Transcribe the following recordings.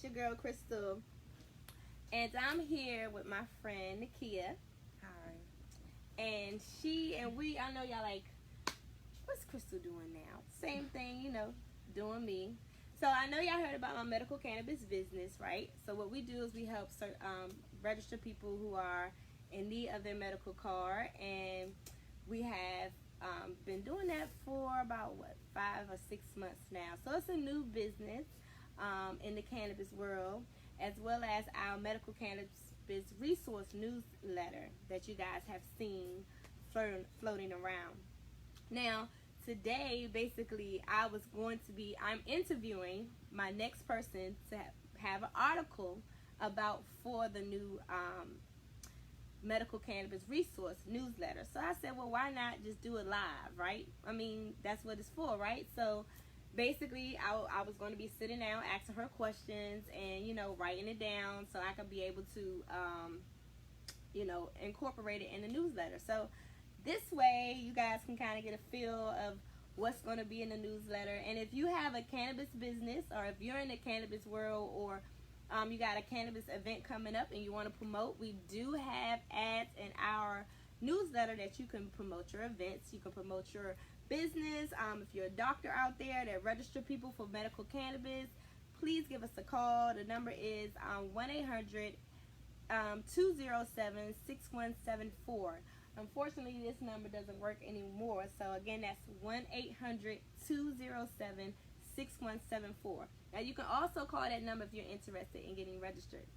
your girl Crystal, and I'm here with my friend Nikia. Hi. And I know y'all like, what's Crystal doing now? Same thing, doing me. So I know y'all heard about my medical cannabis business, right? So what we do is we help register people who are in need of their medical card, and we have been doing that for about 5 or 6 months now. So it's a new business in the cannabis world, as well as our medical cannabis resource newsletter that you guys have seen floating around. Now, today, basically, I'm interviewing my next person to have an article about for the new medical cannabis resource newsletter. So I said, well, why not just do it live, right? I mean, that's what it's for, right? So basically, I was going to be sitting down, asking her questions, and writing it down so I could be able to incorporate it in the newsletter. So this way, you guys can kind of get a feel of what's going to be in the newsletter. And if you have a cannabis business, or if you're in the cannabis world, or you got a cannabis event coming up and you want to promote, we do have ads in our newsletter that you can promote your events. You can promote your business. If you're a doctor out there that register people for medical cannabis, please give us a call. The number is 1-800-207-6174. Unfortunately, this number doesn't work anymore. So again, that's 1-800-207-6174. Now you can also call that number if you're interested in getting registered.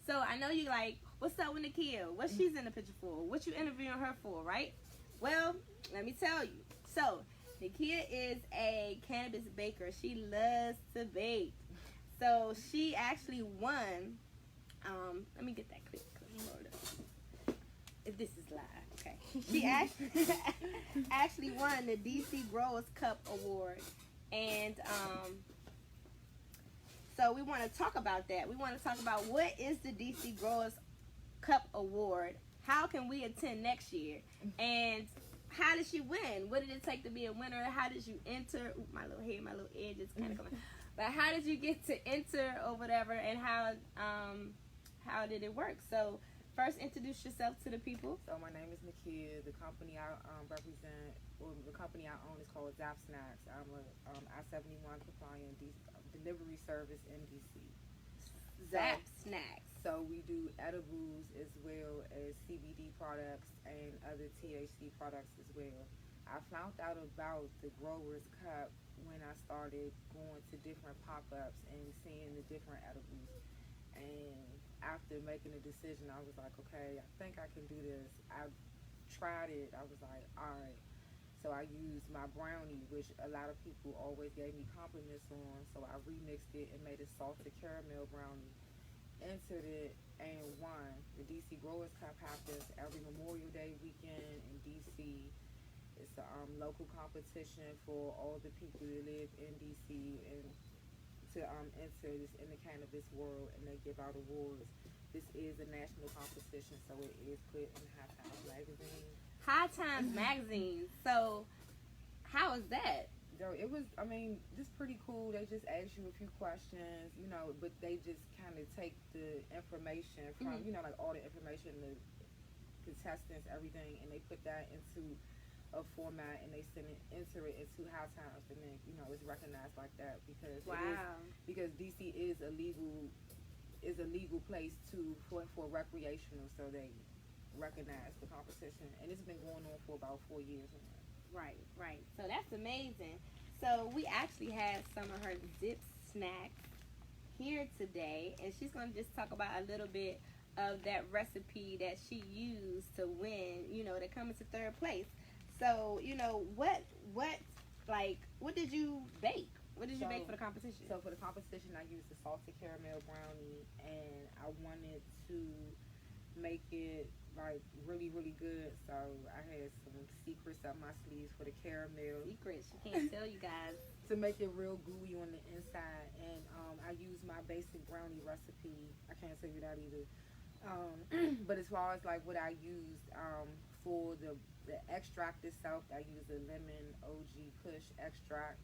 So I know you're like, what's up with Nikia? What she's in the picture for? What you interviewing her for, right? Well, let me tell you. So Nikia is a cannabis baker. She loves to bake. So she actually won. Let me get that clip. If this is live. Okay. She actually won the DC Growers Cup Award. And so we want to talk about that. We want to talk about what is the DC Growers Cup Award? How can we attend next year? And how did she win? What did it take to be a winner? How did you enter? Ooh, my little hair, my little edge is kind of coming. But how did you get to enter or whatever? And how did it work? So first, introduce yourself to the people. So my name is Nikia. The company I represent, or the company I own, is called Zapp Snacks. I'm a I-71 compliant delivery service in DC. Zapp Snacks. So we do edibles as well as CBD products and other THC products as well. I found out about the Growers Cup when I started going to different pop-ups and seeing the different edibles. And after making a decision, I was like, okay, I think I can do this. I tried it. I was like, all right. So I used my brownie, which a lot of people always gave me compliments on. So I remixed it and made a salted caramel brownie. Entered it and won. The DC Growers Cup happens every Memorial Day weekend in DC. It's a local competition for all the people that live in DC and to enter this in the cannabis world, and they give out awards. This is a national competition, so it is put in High Times magazine. High Times magazine. So how is that? So it was, just pretty cool. They just ask you a few questions, but they just kind of take the information from, like all the information, the contestants, everything, and they put that into a format and they enter it into High Times, and then it's recognized like that because because DC is a legal place for recreational, so they recognize the competition, and it's been going on for about 4 years now. Right. So that's amazing. So we actually had some of her Zapp snacks here today, and she's going to just talk about a little bit of that recipe that she used to win, to come into third place. So, what did you bake? What did you bake for the competition? So for the competition, I used the salted caramel brownie, and I wanted to make it really, really good. So I had some secrets up my sleeves for the caramel. Secrets? She can't tell you guys. To make it real gooey on the inside, and I used my basic brownie recipe. I can't tell you that either. But as far as what I used for the extract itself, I used a lemon OG Kush extract.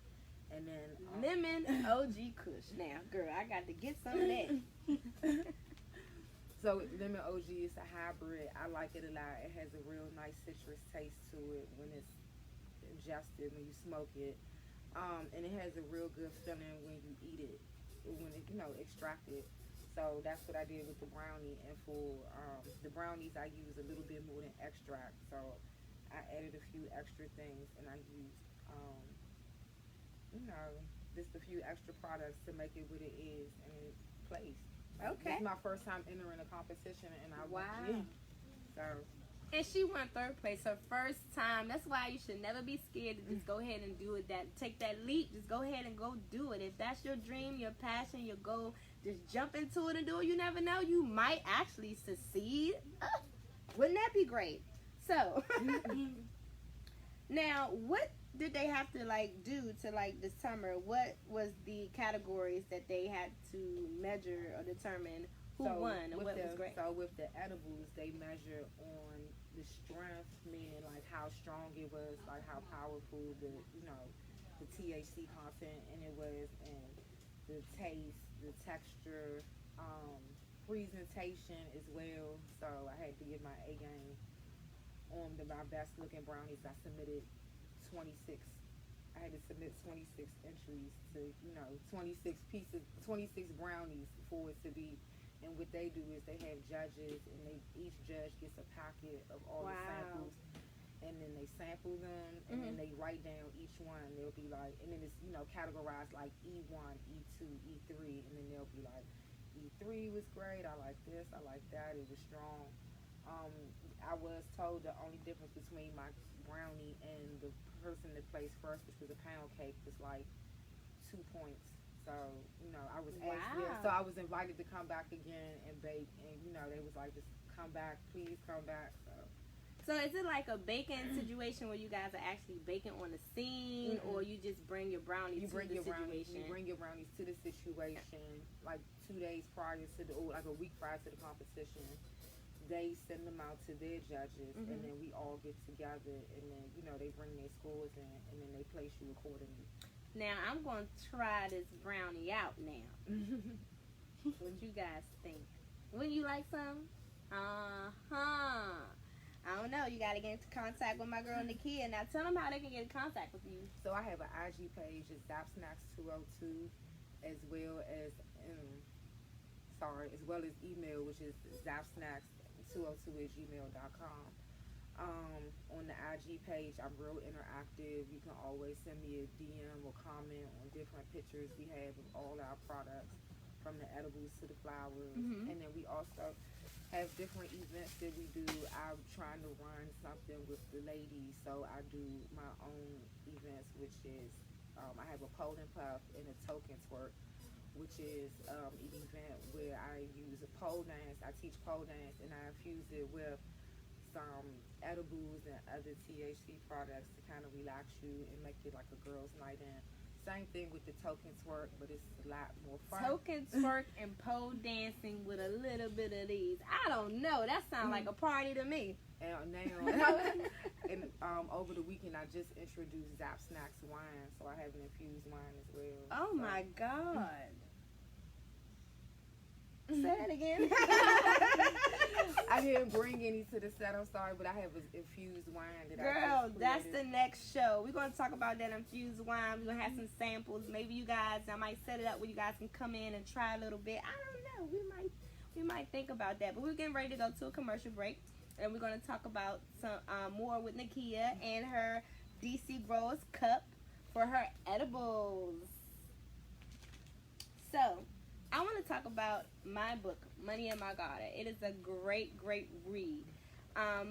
And then lemon OG Kush. Now, girl, I got to get some of that. So lemon OG is a hybrid. I like it a lot. It has a real nice citrus taste to it when it's ingested, when you smoke it. And it has a real good feeling when you eat it, when it, extract it. So that's what I did with the brownie. And for the brownies, I use a little bit more than extract. So I added a few extra things, and I used, just a few extra products to make it what it is, and it placed. Okay. This is my first time entering a competition, and I Wow. won. So. And she won third place her first time. That's why you should never be scared to just go ahead and do it. Take that leap. Just go ahead and go do it. If that's your dream, your passion, your goal, just jump into it and do it. You never know. You might actually succeed. Wouldn't that be great? So, now, what did they have to do to determine what was the categories that they had to measure or determine who won and what was great? So with the edibles, they measure on the strength, meaning how strong it was, how powerful the THC content in it was, and the taste, the texture, presentation as well. So I had to give my A game on my best looking brownies. I submitted 26. I had to submit 26 entries to 26 pieces, 26 brownies for it to be. And what they do is they have judges, and each judge gets a packet of all the samples, and then they sample them, and then they write down each one. They'll be and then it's categorized like E1, E2, E3, and then they'll be E3 was great. I like this. I like that. It was strong. I was told the only difference between my brownie and the person that placed first, which was a pound cake, was 2 points. So, I was asked, so I was invited to come back again and bake, and, they was just come back, please come back, So is it like a baking situation where you guys are actually baking on the scene, or you just bring your brownies to the situation? You bring your brownies to the situation, 2 days prior to a week prior to the competition. They send them out to their judges, and then we all get together, and then, they bring their scores in, and then they place you accordingly. Now, I'm going to try this brownie out now. What you guys think? Wouldn't you like some? I don't know. You got to get into contact with my girl Nikia. Now, tell them how they can get in contact with you. So, I have an IG page. It's Zapp Snacks 202, as well as email, which is zappsnacks202@gmail.com. On the IG page, I'm real interactive. You can always send me a DM or comment on different pictures we have of all our products, from the edibles to the flowers. And then we also have different events that we do. I'm trying to run something with the ladies, so I do my own events, which is I have a pole and puff and a token twerk, which is an event where I use a pole dance. I teach pole dance, and I infuse it with some edibles and other THC products to kind of relax you and make it like a girls' night in. Same thing with the token twerk, but it's a lot more fun. Token twerk and pole dancing with a little bit of these. I don't know. That sounds like a party to me. And now, over the weekend, I just introduced Zapp Snacks wine, so I have an infused wine as well. Oh, my God. Say it again. I didn't bring any to the set, I'm sorry, but I have an infused wine that that's the next show. We're going to talk about that infused wine. We're going to have some samples. Maybe you guys, I might set it up where you guys can come in and try a little bit. I don't know. We might think about that. But we're getting ready to go to a commercial break, and we're going to talk about some more with Nikia and her DC Growers Cup for her edibles. So, I want to talk about my book, Money in My Garden. It is a great, great read.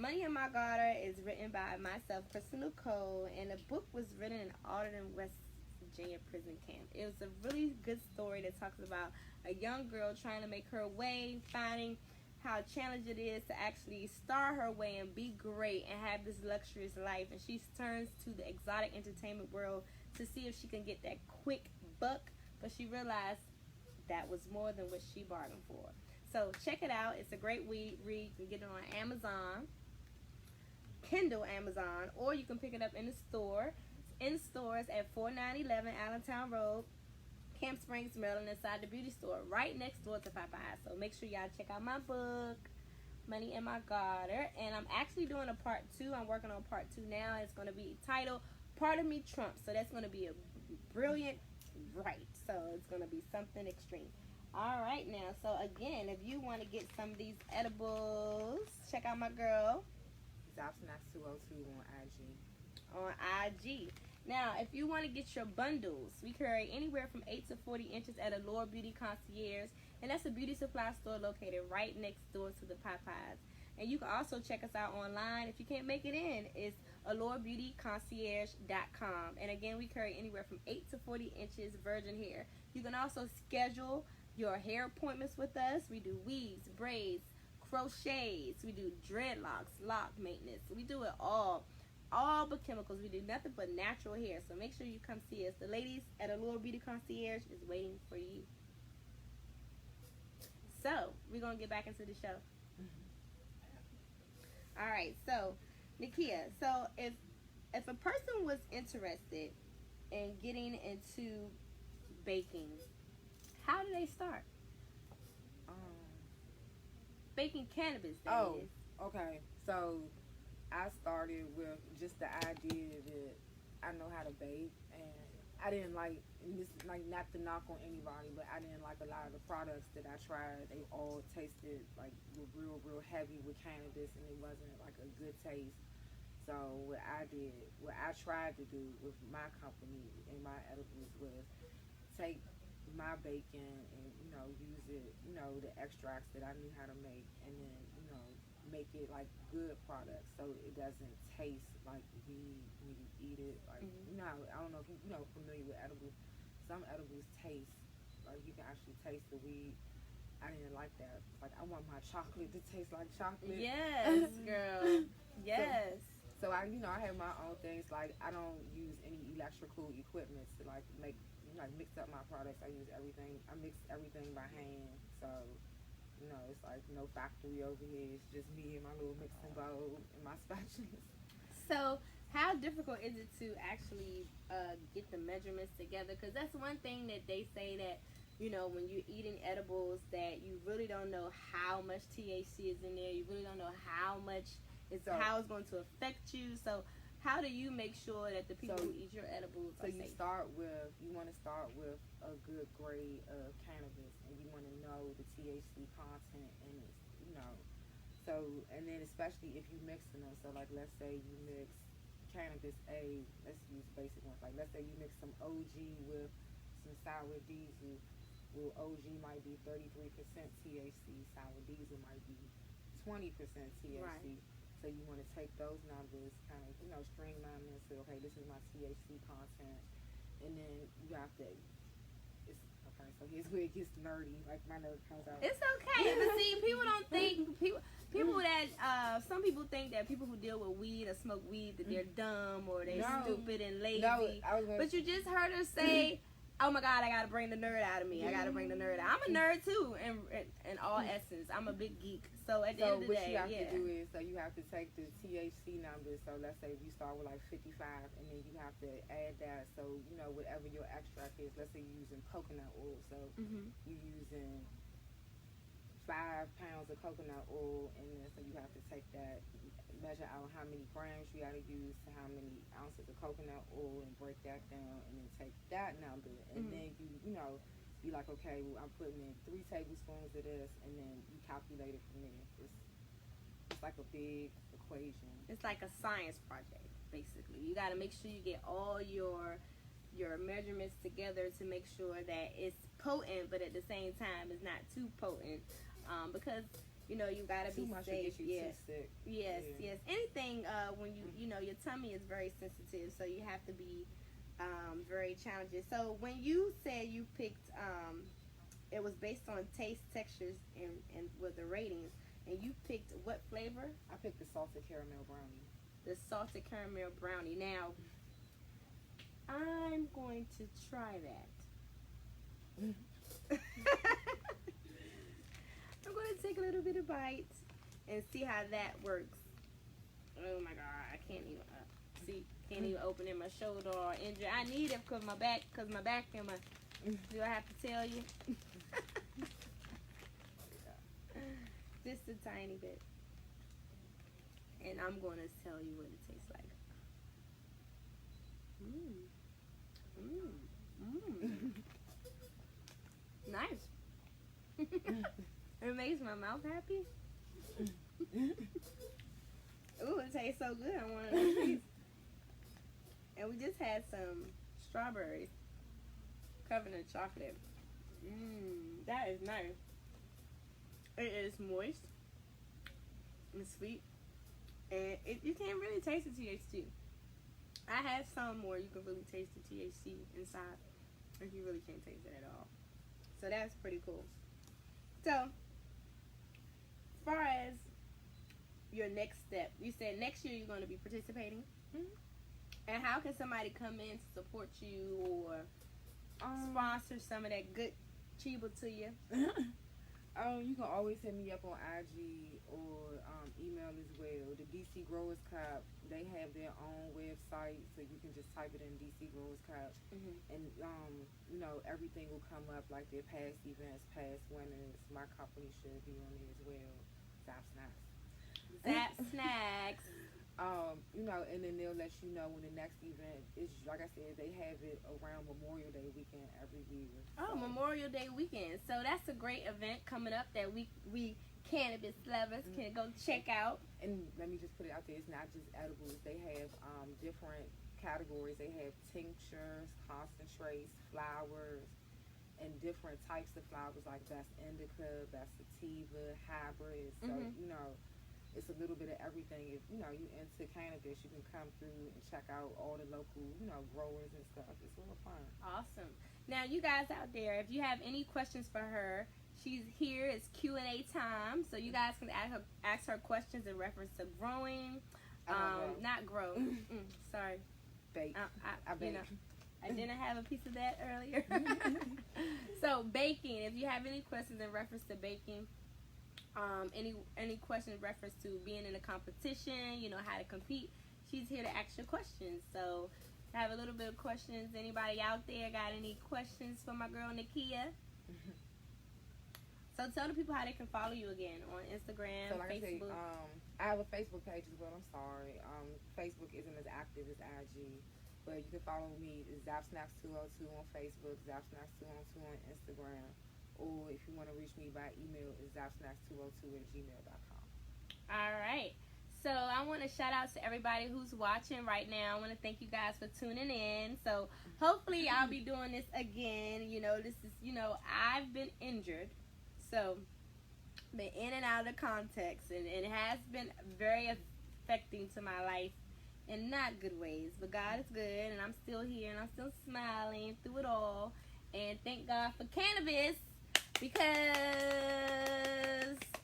Money in My Garden is written by myself, Crystal Nicole, and the book was written in Alderton, West Virginia prison camp. It was a really good story that talks about a young girl trying to make her way, finding how challenging it is to actually start her way and be great and have this luxurious life. And she turns to the exotic entertainment world to see if she can get that quick buck, but she realized that was more than what she bargained for. So check it out. It's a great read. You can get it on Amazon, Kindle Amazon, or you can pick it up in the store. in stores at 4911 Allentown Road, Camp Springs, Maryland, inside the beauty store right next door to Popeyes. So make sure y'all check out my book, Money in My Garter. And I'm actually doing a part 2. I'm working on part 2 now. It's going to be titled Part of Me Trump. So that's going to be a brilliant right. So it's going to be something extreme. All right now. So again, if you want to get some of these edibles, check out my girl. Zapp Snacks 202 on IG. On IG. Now, if you want to get your bundles, we carry anywhere from 8 to 40 inches at Allure Beauty Concierge, and that's a beauty supply store located right next door to the Popeyes. And you can also check us out online if you can't make it in. It's AllureBeautyConcierge.com. And again, we carry anywhere from 8 to 40 inches virgin hair. You can also schedule your hair appointments with us. We do weaves, braids, crochets. We do dreadlocks, lock maintenance. We do it all but chemicals. We do nothing but natural hair. So make sure you come see us. The ladies at Allure Beauty Concierge is waiting for you. So we're gonna get back into the show. All right. So Nikia, so if a person was interested in getting into baking, how do they start? Baking cannabis. Okay. So I started with just the idea that I know how to bake, and I didn't like, and this is like not to knock on anybody, but I didn't like a lot of the products that I tried. They all tasted like real heavy with cannabis, and it wasn't like a good taste. So what I tried to do with my company and my edibles was take my bacon and use it, the extracts that I knew how to make, and then make it like good products, so it doesn't taste like weed when you eat it. Like I don't know if you familiar with edibles. Some edibles taste like you can actually taste the weed. I didn't like that. Like I want my chocolate to taste like chocolate. Yes, girl. Yes. So I have my own things. Like I don't use any electrical equipment to like mix up my products. I mix everything by hand. So it's like no factory over here. It's just me and my little mixing bowl and my spatulas. So how difficult is it to actually get the measurements together? Because that's one thing that they say that, when you're eating edibles, that you really don't know how much THC is in there. You really don't know how it's going to affect you. So how do you make sure that the people who eat your edibles are safe? You want to start with a good grade of cannabis, and you want to know the THC content in it, So, and then especially if you mixing them, so like let's say you mix cannabis A, let's use basic ones. Like let's say you mix some OG with some sour diesel. Well, OG might be 33% THC, sour diesel might be 20% THC. Right. So you want to take those numbers, kind of, streamline them and say, okay, this is my THC content. And then you have to, okay, so here's where it gets nerdy, like my nerd comes out. It's okay, but see, people don't think, people that, some people think that people who deal with weed or smoke weed, that they're dumb or they're stupid and lazy. But you just heard her say, oh my God, I gotta bring the nerd out of me. I gotta bring the nerd out. I'm a nerd too, in all essence. I'm a big geek. So at the end of the day, what you have to do is, so you have to take the THC numbers. So let's say if you start with like 55, and then you have to add that. So whatever your extract is. Let's say you're using coconut oil. So you're using 5 pounds of coconut oil, and then so you have to take that, measure out how many grams you got to use to how many ounces of coconut oil, and break that down, and then take that number, and then you be like, okay, well, I'm putting in 3 tablespoons of this, and then you calculate it from there. It's like a big equation. It's like a science project, basically. You got to make sure you get all your measurements together to make sure that it's potent, but at the same time, it's not too potent, because you gotta be safe. Yes. Anything when your tummy is very sensitive, so you have to be very challenging. So when you said you picked, it was based on taste, textures, and with the ratings, and you picked what flavor? I picked the salted caramel brownie. The salted caramel brownie. Now, I'm going to try that. I'm going to take a little bit of bite and see how that works. Oh my God, I can't even can't even open in my shoulder or injury. I need it because my back and my. Do I have to tell you? Just a tiny bit. And I'm going to tell you what it tastes like. Nice. It makes my mouth happy. Ooh, it tastes so good on one of those trees. And we just had some strawberries covered in chocolate. That is nice. It is moist and sweet. And you can't really taste the THC. I had some where you can really taste the THC inside. And you really can't taste it at all. So that's pretty cool. So, as far as your next step, you said next year you're going to be participating. And how can somebody come in to support you or sponsor some of that good chiba to you? You can always hit me up on IG or email as well. The DC Growers Cup, they have their own website, so you can just type it in DC Growers Cup, and everything will come up, like their past events, past winners. My company should be on there as well. Zapp Snacks. Zapp Snacks. And then they'll let you know when the next event is. Like I said, they have it around Memorial Day weekend every year. Oh, Memorial Day weekend. So that's a great event coming up that we cannabis lovers can go check out. And let me just put it out there, it's not just edibles. They have different categories. They have tinctures, concentrates, flowers, and different types of flowers like best indica, best sativa, hybrid. So, it's a little bit of everything. If, you into cannabis, you can come through and check out all the local, growers and stuff. It's a little fun. Awesome. Now, you guys out there, if you have any questions for her, she's here. It's Q&A time. So you guys can ask her questions in reference to growing. Not grow. Sorry. Bake. I bake. I didn't have a piece of that earlier. So, baking. If you have any questions in reference to baking, any question in reference to being in a competition, how to compete, she's here to ask your questions. So I have a little bit of questions. Anybody out there got any questions for my girl Nikia? So tell the people how they can follow you again on Instagram, so like Facebook. I have a Facebook page as well. I'm sorry, Facebook isn't as active as IG, but you can follow me. Zapp Snacks 202 on Facebook, Zapp Snacks 202 on Instagram. Or if you want to reach me by email, it's zappsnacks202@gmail.com. All right. So I want to shout out to everybody who's watching right now. I want to thank you guys for tuning in. So hopefully I'll be doing this again. This is, I've been injured. So been in and out of context. And it has been very affecting to my life in not good ways. But God is good. And I'm still here. And I'm still smiling through it all. And thank God for cannabis. Because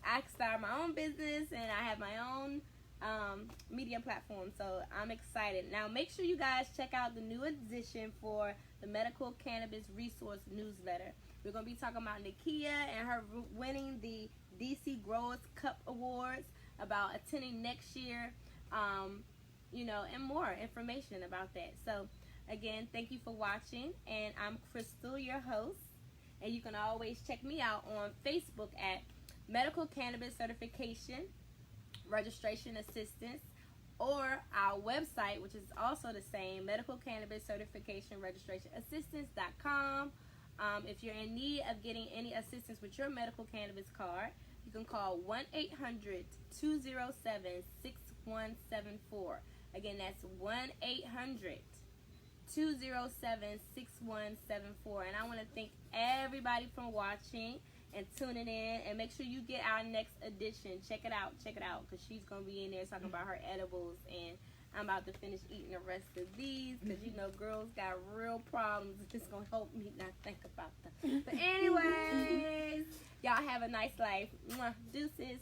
I started my own business and I have my own media platform. So I'm excited. Now make sure you guys check out the new edition for the Medical Cannabis Resource Newsletter. We're going to be talking about Nikia and her winning the DC Growers Cup Awards, about attending next year, and more information about that. So again, thank you for watching. And I'm Crystal, your host. And you can always check me out on Facebook at Medical Cannabis Certification Registration Assistance, or our website, which is also the same, Medical Cannabis Certification Registration Assistance.com. If you're in need of getting any assistance with your medical cannabis card, you can call 1-800-207-6174. Again, that's 1-800-207-6174. And I want to thank everybody for watching and tuning in, and make sure you get our next edition. Check it out, because she's going to be in there talking about her edibles, and I'm about to finish eating the rest of these, because girls got real problems. It's going to help me not think about them. But anyways, y'all have a nice life. Mwah. Deuces.